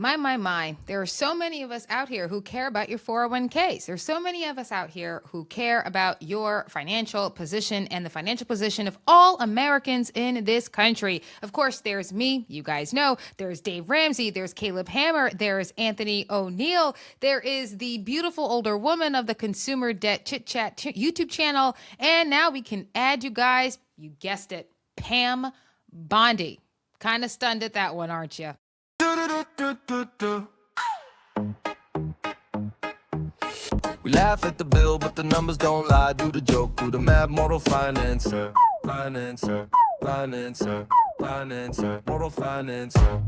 My. There are so many of us out here who care about your 401ks. There's so many of us out here who care about your financial position and the financial position of all Americans in this country. Of course, there's me. You guys know. There's Dave Ramsey. There's Caleb Hammer. There's Anthony O'Neill. There is the beautiful older woman of the Consumer Debt Chit Chat YouTube channel. And now we can add you guys, you guessed it, Pam Bondi. Kind of stunned at that one, aren't you? We laugh at the bill, but the numbers don't lie. Do the joke, do the mad moral financer. Moral financer.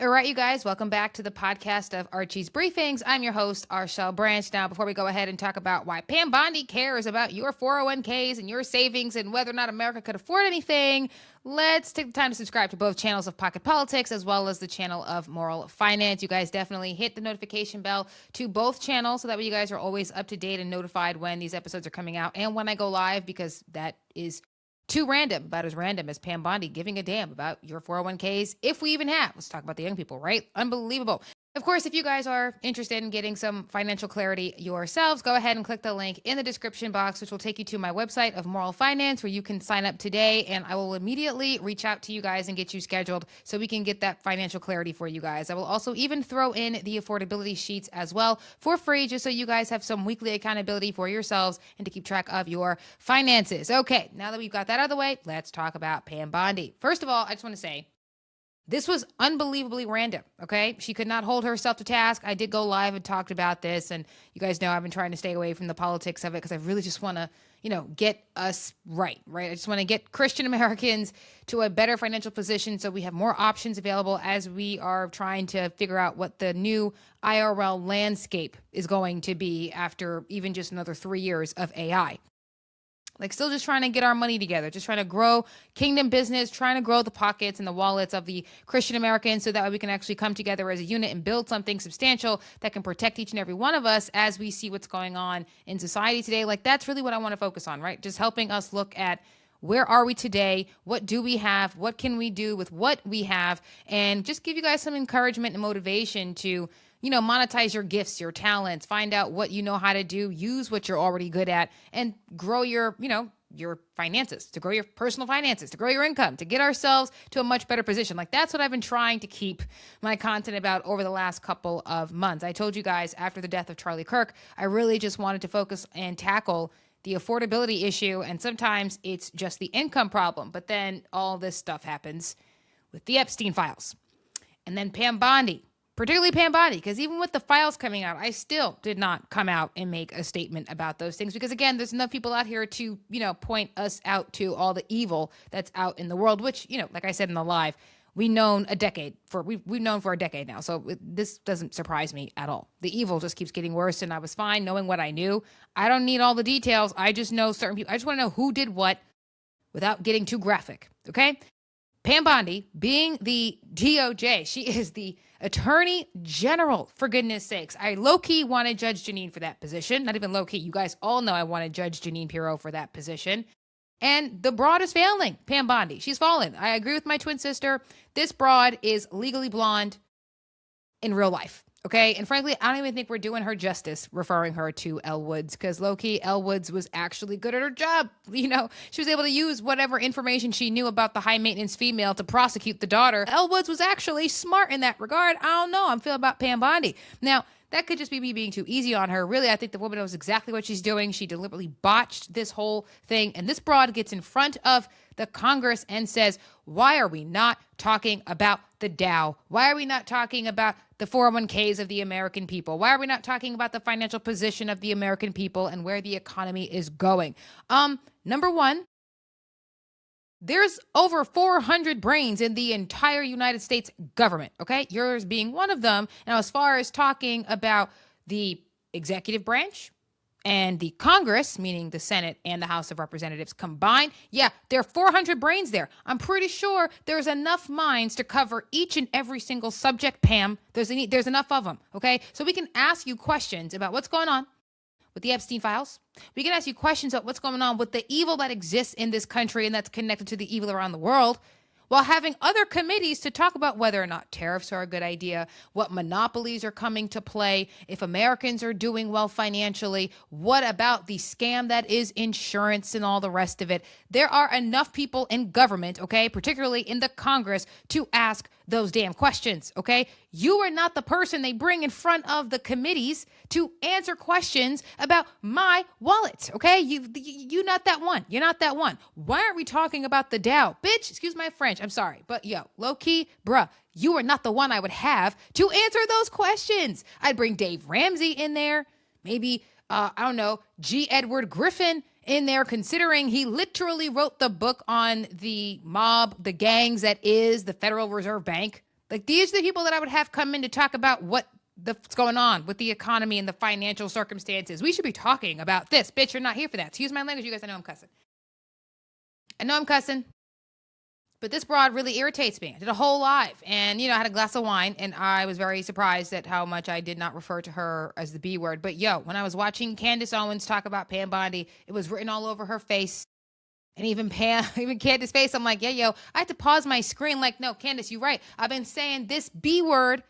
All right, you guys, welcome back to the podcast of Archie's Briefings. I'm your host, Arshel Branch. Now, before we go ahead and talk about why Pam Bondi cares about your 401ks and your savings and whether or not America could afford anything, let's take the time to subscribe to both channels of Pocket Politics as well as the channel of Moral Finance. You guys definitely hit the notification bell to both channels so that way you guys are always up to date and notified when these episodes are coming out and when I go live, because that is too random, about as random as Pam Bondi giving a damn about your 401ks, if we even have. Let's talk about the young people, right? Unbelievable. Of course, if you guys are interested in getting some financial clarity yourselves, go ahead and click the link in the description box, which will take you to my website of Moral Finance, where you can sign up today, and I will immediately reach out to you guys and get you scheduled so we can get that financial clarity for you guys. I will also even throw in the affordability sheets as well for free, just so you guys have some weekly accountability for yourselves and to keep track of your finances. Okay, now that we've got that out of the way, let's talk about Pam Bondi. First of all, I just want to say, this was unbelievably random, okay? She could not hold herself to task. I did go live and talked about this, and you guys know I've been trying to stay away from the politics of it because I really just want to, get us right? I just want to get Christian Americans to a better financial position so we have more options available as we are trying to figure out what the new IRL landscape is going to be after even just another 3 years of AI. Still just trying to get our money together, just trying to grow kingdom business, trying to grow the pockets and the wallets of the Christian Americans so that way we can actually come together as a unit and build something substantial that can protect each and every one of us as we see what's going on in society today. That's really what I want to focus on, right? Just helping us look at where are we today? What do we have? What can we do with what we have? And just give you guys some encouragement and motivation to monetize your gifts, your talents, find out what you know how to do, use what you're already good at, and grow your finances, to grow your personal finances, to grow your income, to get ourselves to a much better position. That's what I've been trying to keep my content about over the last couple of months. I told you guys after the death of Charlie Kirk, I really just wanted to focus and tackle the affordability issue, and sometimes it's just the income problem, but then all this stuff happens with the Epstein files. And then Pam Bondi. Particularly Pam Bondi, because even with the files coming out, I still did not come out and make a statement about those things. Because again, there's enough people out here to, point us out to all the evil that's out in the world, which, like I said in the live, we've known for a decade now. So this doesn't surprise me at all. The evil just keeps getting worse, and I was fine knowing what I knew. I don't need all the details. I just know certain people. I just want to know who did what without getting too graphic. Okay. Pam Bondi, being the DOJ, she is the Attorney General, for goodness sakes. I low-key wanted Judge Jeanine for that position. Not even low-key. You guys all know I wanted Judge Jeanine Pirro for that position. And the broad is failing, Pam Bondi. She's fallen. I agree with my twin sister. This broad is legally blonde in real life. Okay. And frankly, I don't even think we're doing her justice referring her to Elle Woods, because low-key Elle Woods was actually good at her job. She was able to use whatever information she knew about the high maintenance female to prosecute the daughter. Elle Woods was actually smart in that regard. I don't know. I'm feeling about Pam Bondi. Now, that could just be me being too easy on her. Really, I think the woman knows exactly what she's doing. She deliberately botched this whole thing. And this broad gets in front of the Congress and says, why are we not talking about the Dow? Why are we not talking about the 401ks of the American people? Why are we not talking about the financial position of the American people and where the economy is going? Number one, there's over 400 brains in the entire United States government, okay? Yours being one of them. Now, as far as talking about the executive branch and the Congress, meaning the Senate and the House of Representatives combined, yeah, there are 400 brains there. I'm pretty sure there's enough minds to cover each and every single subject, Pam. There's enough of them, okay? So we can ask you questions about what's going on with the Epstein files. We can ask you questions about what's going on with the evil that exists in this country and that's connected to the evil around the world. while having other committees to talk about whether or not tariffs are a good idea, what monopolies are coming to play, if Americans are doing well financially, what about the scam that is insurance and all the rest of it. There are enough people in government, okay, particularly in the Congress, to ask those damn questions, okay? You are not the person they bring in front of the committees to answer questions about my wallet, okay? You not that one. You're not that one. Why aren't we talking about the Dow? Bitch, excuse my French. I'm sorry. But yo, low key, bruh, you are not the one I would have to answer those questions. I'd bring Dave Ramsey in there. Maybe, I don't know, G. Edward Griffin in there, considering he literally wrote the book on the mob, the gangs that is the Federal Reserve Bank. Like, these are the people that I would have come in to talk about what's going on with the economy and the financial circumstances. We should be talking about this. Bitch, you're not here for that. Excuse my language. You guys, I know I'm cussing. But this broad really irritates me. I did a whole live and, I had a glass of wine and I was very surprised at how much I did not refer to her as the B word. But yo, when I was watching Candace Owens talk about Pam Bondi, it was written all over her face. And even Candace's face, I'm like, yeah, yo, I had to pause my screen like, no, Candace, you're right. I've been saying this B word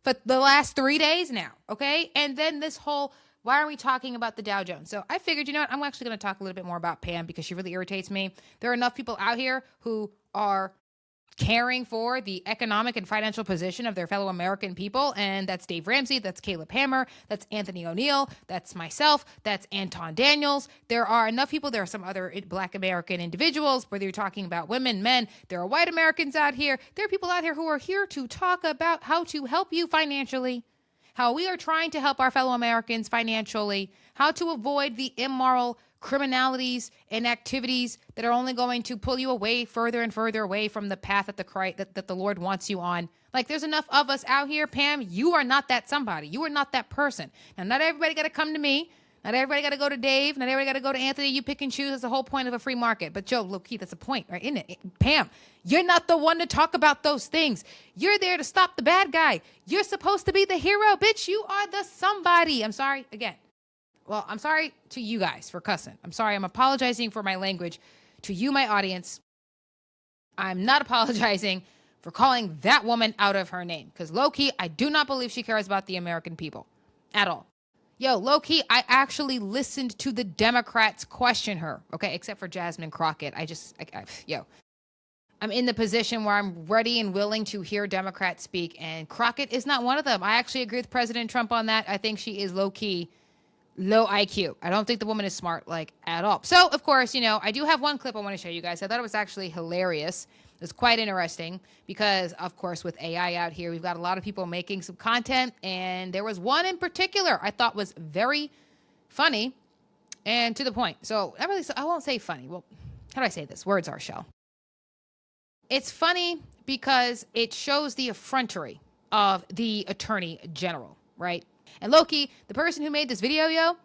for the last 3 days now, okay? And then this whole, why are we talking about the Dow Jones? So I figured, I'm actually going to talk a little bit more about Pam because she really irritates me. There are enough people out here who are caring for the economic and financial position of their fellow American people. And that's Dave Ramsey, that's Caleb Hammer, that's Anthony O'Neill, that's myself, that's Anton Daniels. There are enough people. There are some other Black American individuals, whether you're talking about women, men, there are white Americans out here. There are people out here who are here to talk about how to help you financially, how we are trying to help our fellow Americans financially, how to avoid the immoral criminalities and activities that are only going to pull you away further and further away from the path that the Lord wants you on. Like, there's enough of us out here, Pam. You are not that somebody. You are not that person. Now, not everybody got to come to me. Not everybody got to go to Dave. Not everybody got to go to Anthony. You pick and choose. That's the whole point of a free market. But Joe, look, Keith, that's the point, right? Isn't it? Pam, you're not the one to talk about those things. You're there to stop the bad guy. You're supposed to be the hero, bitch. You are the somebody. I'm sorry again. Well, I'm sorry to you guys for cussing. I'm sorry. I'm apologizing for my language to you, my audience. I'm not apologizing for calling that woman out of her name because low-key, I do not believe she cares about the American people at all. Yo, low-key, I actually listened to the Democrats question her, okay, except for Jasmine Crockett. I'm in the position where I'm ready and willing to hear Democrats speak, and Crockett is not one of them. I actually agree with President Trump on that. I think she is low-key low IQ. I don't think the woman is smart, like, at all. So, of course, I do have one clip I want to show you guys. I thought it was actually hilarious. It was quite interesting because, of course, with AI out here, we've got a lot of people making some content, and there was one in particular I thought was very funny and to the point. So, I won't say funny. Well, how do I say this? Words are shell. It's funny because it shows the effrontery of the Attorney General, right? And Loki, the person who made this video,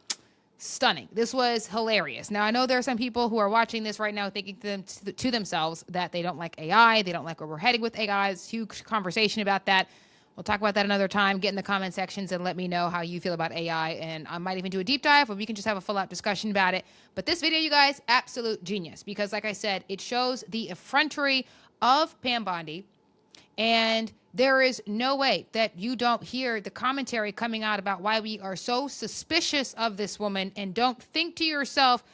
stunning. This was hilarious. Now, I know there are some people who are watching this right now thinking to themselves that they don't like AI. They don't like where we're heading with AI. It's a huge conversation about that. We'll talk about that another time. Get in the comment sections and let me know how you feel about AI. And I might even do a deep dive or we can just have a full out discussion about it. But this video, you guys, absolute genius. Because like I said, it shows the effrontery of Pam Bondi. And there is no way that you don't hear the commentary coming out about why we are so suspicious of this woman and don't think to yourself,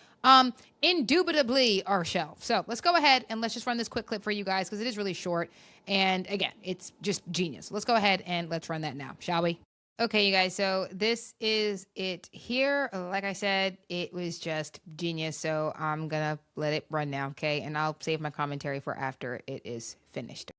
indubitably Arshel. So let's go ahead and let's just run this quick clip for you guys because it is really short. And again, it's just genius. Let's go ahead and let's run that now, shall we? Okay, you guys, so this is it here. Like I said, it was just genius. So I'm going to let it run now, okay? And I'll save my commentary for after it is finished.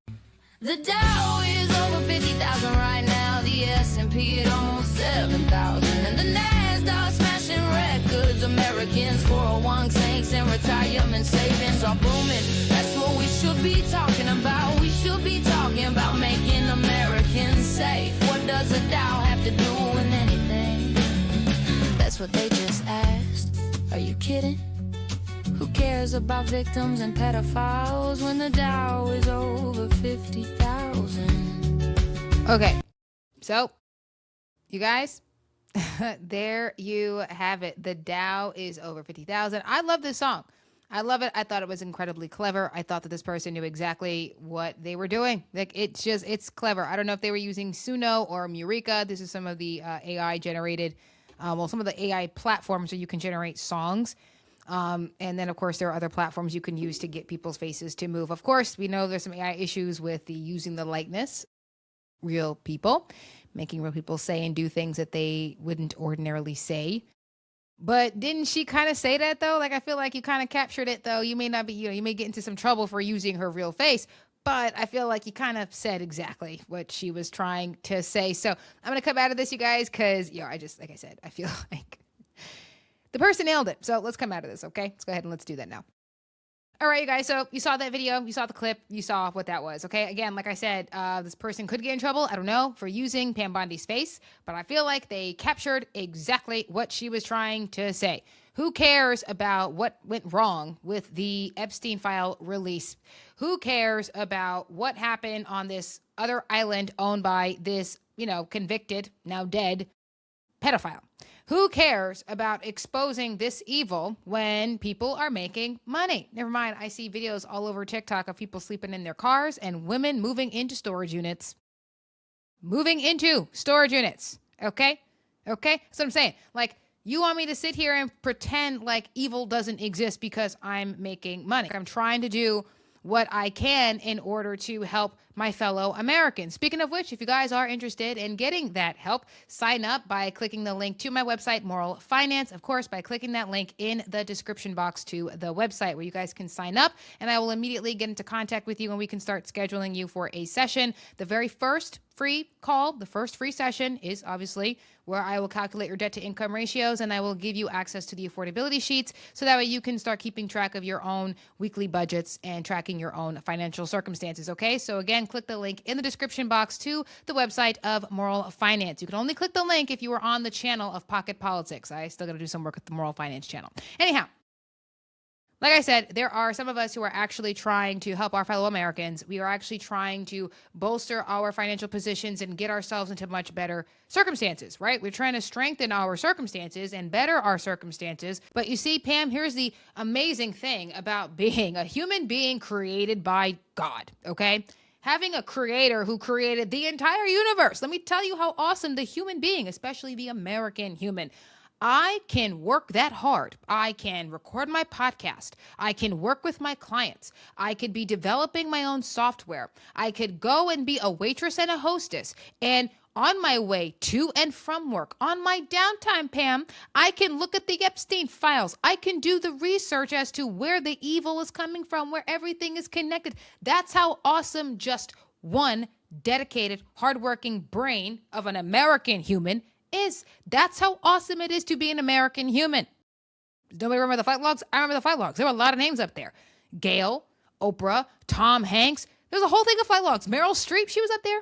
The Dow is over 50,000 right now. The S&P at almost 7,000. And the NASDAQ smashing records. Americans, 401ks and retirement savings are booming. That's what we should be talking about. We should be talking about making Americans safe. What does the Dow have to do with anything? That's what they just asked. Are you kidding? Who cares about victims and pedophiles when the Dow is over 50,000? Okay, so you guys, there you have it. The Dow is over 50,000. I love this song. I love it. I thought it was incredibly clever. I thought that this person knew exactly what they were doing. Like, it's clever. I don't know if they were using Suno or Murica. This is some of the AI generated, some of the AI platforms where you can generate songs. And then, of course, there are other platforms you can use to get people's faces to move. Of course, we know there's some AI issues with using the likeness, real people, making real people say and do things that they wouldn't ordinarily say. But didn't she kind of say that, though? Like, I feel like you kind of captured it, though. You may not be, you may get into some trouble for using her real face, but I feel like you kind of said exactly what she was trying to say. So I'm going to come out of this, you guys, because, like I said, I feel like the person nailed it. So let's come out of this, okay? Let's go ahead and let's do that now. All right, you guys. So you saw that video, you saw the clip, you saw what that was. Okay. Again, like I said, this person could get in trouble. I don't know, for using Pam Bondi's face, but I feel like they captured exactly what she was trying to say. Who cares about what went wrong with the Epstein file release? Who cares about what happened on this other island owned by this, convicted, now dead pedophile? Who cares about exposing this evil when people are making money? Never mind. I see videos all over TikTok of people sleeping in their cars and women moving into storage units. Okay? Okay? That's what I'm saying. Like, you want me to sit here and pretend like evil doesn't exist because I'm making money. I'm trying to do what I can in order to help my fellow Americans. Speaking of which, if you guys are interested in getting that help, sign up by clicking the link to my website, Moral Finance. Of course, by clicking that link in the description box to the website where you guys can sign up, and I will immediately get into contact with you and we can start scheduling you for a session. The very first free call, the first free session is obviously where I will calculate your debt to income ratios and I will give you access to the affordability sheets so that way you can start keeping track of your own weekly budgets and tracking your own financial circumstances. Okay. So again, click the link in the description box to the website of Moral Finance. You can only click the link if you are on the channel of Pocket Politics. I still got to do some work with the Moral Finance channel. Anyhow, like I said, there are some of us who are actually trying to help our fellow Americans. We are actually trying to bolster our financial positions and get ourselves into much better circumstances, right? We're trying to strengthen our circumstances and better our circumstances. But you see, Pam, here's the amazing thing about being a human being created by God, okay? Having a creator who created the entire universe. Let me tell you how awesome the human being, especially the American human. I can work that hard. I can record my podcast. I can work with my clients. I could be developing my own software. I could go and be a waitress and a hostess. And on my way to and from work, on my downtime, Pam, I can look at the Epstein files. I can do the research as to where the evil is coming from, where everything is connected. That's how awesome just one dedicated, hardworking brain of an American human is. That's how awesome it is to be an American human. Nobody remember the fight logs? I remember the fight logs. There were a lot of names up there. Gail, Oprah, Tom Hanks. There's a whole thing of fight logs. Meryl Streep, she was up there.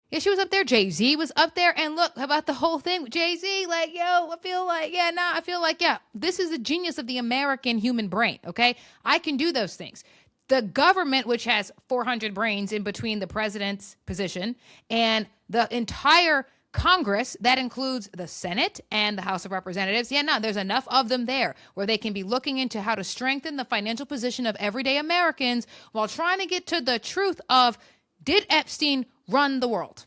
Yeah, she was up there. Jay-Z was up there. And look about the whole thing with Jay-Z. Like, I feel like, this is the genius of the American human brain, okay? I can do those things. The government, which has 400 brains in between the president's position and the entire Congress, that includes the Senate and the House of Representatives. There's enough of them there where they can be looking into how to strengthen the financial position of everyday Americans while trying to get to the truth of, did Epstein run the world?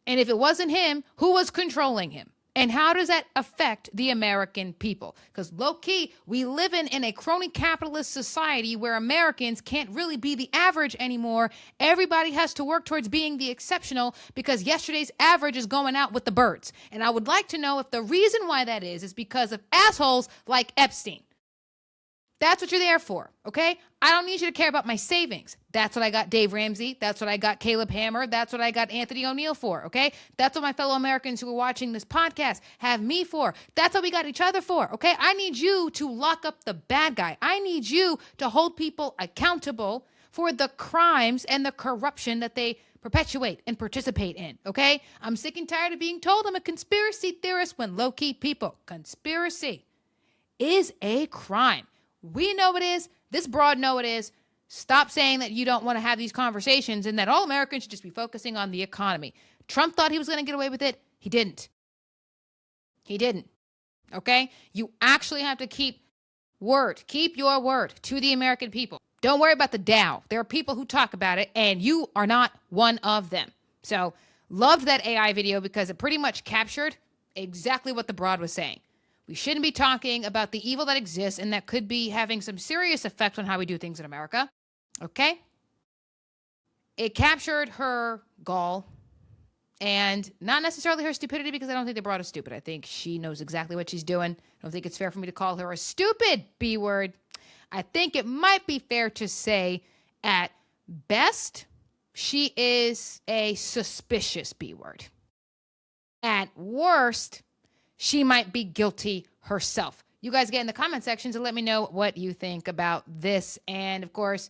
And if it wasn't him, who was controlling him? And how does that affect the American people? Because low-key, we live in a crony capitalist society where Americans can't really be the average anymore. Everybody has to work towards being the exceptional because yesterday's average is going out with the birds. And I would like to know if the reason why that is because of assholes like Epstein. That's what you're there for, okay? I don't need you to care about my savings. That's what I got Dave Ramsey. That's what I got Caleb Hammer. That's what I got Anthony O'Neill for, okay? That's what my fellow Americans who are watching this podcast have me for. That's what we got each other for, okay? I need you to lock up the bad guy. I need you to hold people accountable for the crimes and the corruption that they perpetuate and participate in, okay? I'm sick and tired of being told I'm a conspiracy theorist when low-key people. Conspiracy is a crime. We know it is. This broad know it is. Stop saying that you don't want to have these conversations and that all Americans should just be focusing on the economy. Trump thought he was going to get away with it. He didn't. Okay? You actually have to keep word. Keep your word to the American people. Don't worry about the Dow. There are people who talk about it, and you are not one of them. So, loved that AI video because it pretty much captured exactly what the broad was saying. We shouldn't be talking about the evil that exists and that could be having some serious effect on how we do things in America. Okay? It captured her gall and not necessarily her stupidity, because I don't think the broad is stupid. I think she knows exactly what she's doing. I don't think it's fair for me to call her a stupid B word. I think it might be fair to say at best, she is a suspicious B word. At worst, she might be guilty herself. You guys get in the comment sections and let me know what you think about this. And of course,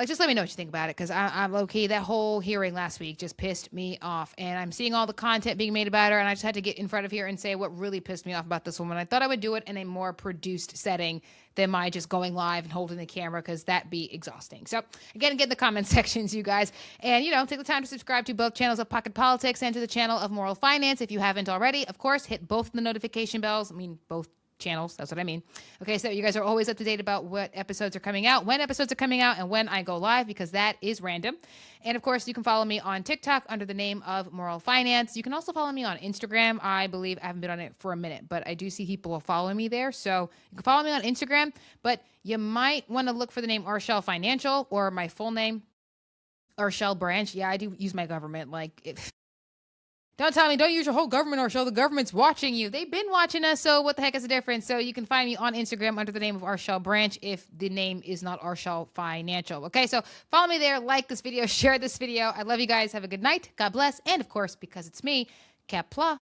just let me know what you think about it, because I'm low-key. That whole hearing last week just pissed me off. And I'm seeing all the content being made about her, and I just had to get in front of here and say what really pissed me off about this woman. I thought I would do it in a more produced setting than my just going live and holding the camera, because that'd be exhausting. So, again, get in the comment sections, you guys. And, take the time to subscribe to both channels of Pocket Politics and to the channel of Moral Finance if you haven't already. Of course, hit both the notification bells. Both channels. That's what I mean. Okay, so you guys are always up to date about what episodes are coming out, when episodes are coming out, and when I go live, because that is random. And of course, you can follow me on TikTok under the name of Moral Finance. You can also follow me on Instagram. I believe I haven't been on it for a minute, but I do see people follow me there. So you can follow me on Instagram, but you might want to look for the name Arshel Financial, or my full name, Arshel Branch. Yeah, I do use my government. Don't tell me, don't use your whole government, or show the government's watching you. They've been watching us, so what the heck is the difference? So you can find me on Instagram under the name of Arshel Branch if the name is not Arshel Financial. Okay, so follow me there, like this video, share this video. I love you guys. Have a good night. God bless. And of course, because it's me, Cap Pla.